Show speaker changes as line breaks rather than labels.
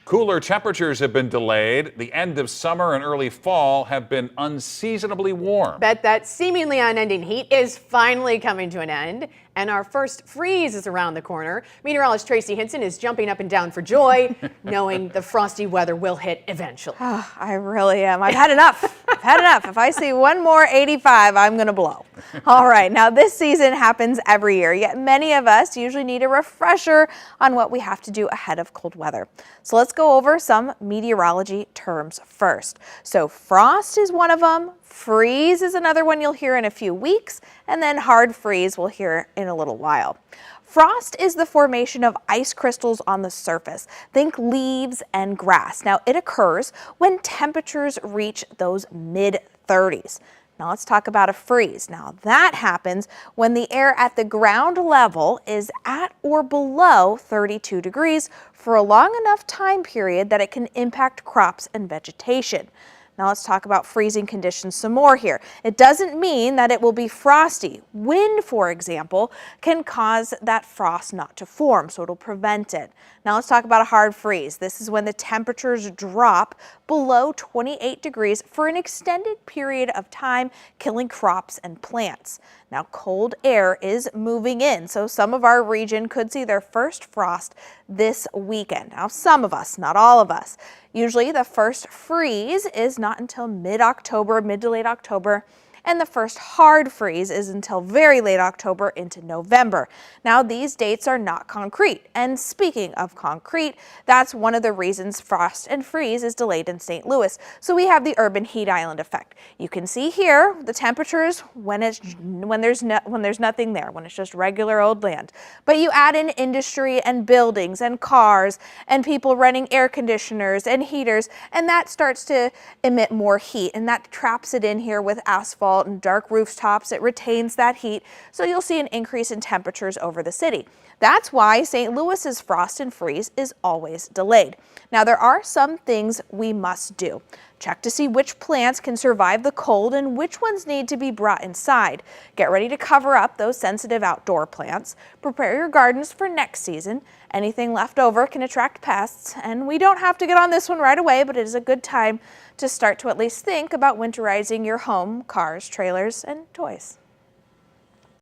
Cooler temperatures have been delayed. The end of summer and early fall have been unseasonably warm.
Bet that seemingly unending heat is finally coming to an end, and our first freeze is around the corner. Meteorologist Tracy Hinson is jumping up and down for joy, knowing the frosty weather will hit eventually.
Oh, I really am. I've had enough. I've had enough. If I see one more 85, I'm going to blow. All right, now this season happens every year, yet many of us usually need a refresher on what we have to do ahead of cold weather. So let's go over some meteorology terms first. So frost is one of them, freeze is another one you'll hear in a few weeks, and then hard freeze we'll hear in a little while. Frost is the formation of ice crystals on the surface. Think leaves and grass. Now it occurs when temperatures reach those mid-30s. Now let's talk about a freeze. Now that happens when the air at the ground level is at or below 32 degrees for a long enough time period that it can impact crops and vegetation. Now let's talk about freezing conditions some more here. It doesn't mean that it will be frosty. Wind, for example, can cause that frost not to form, so it'll prevent it. Now let's talk about a hard freeze. This is when the temperatures drop below 28 degrees for an extended period of time, killing crops and plants. Now cold air is moving in, so some of our region could see their first frost this weekend. Now some of us, not all of us. Usually the first freeze is not until mid-October, mid to late October, and the first hard freeze is until very late October into November. Now these dates are not concrete, and speaking of concrete, that's one of the reasons frost and freeze is delayed in St. Louis. So we have the urban heat island effect. You can see here the temperatures when there's nothing there, when it's just regular old land. But you add in industry and buildings and cars and people running air conditioners and heaters, and that starts to emit more heat, and that traps it in here with asphalt and dark rooftops. It retains that heat, so you'll see an increase in temperatures over the city. That's why St. Louis's frost and freeze is always delayed. Now there are some things we must do. Check to see which plants can survive the cold and which ones need to be brought inside. Get ready to cover up those sensitive outdoor plants. Prepare your gardens for next season. Anything left over can attract pests, and we don't have to get on this one right away, but it is a good time to start to at least think about winterizing your home, cars, trailers, and toys.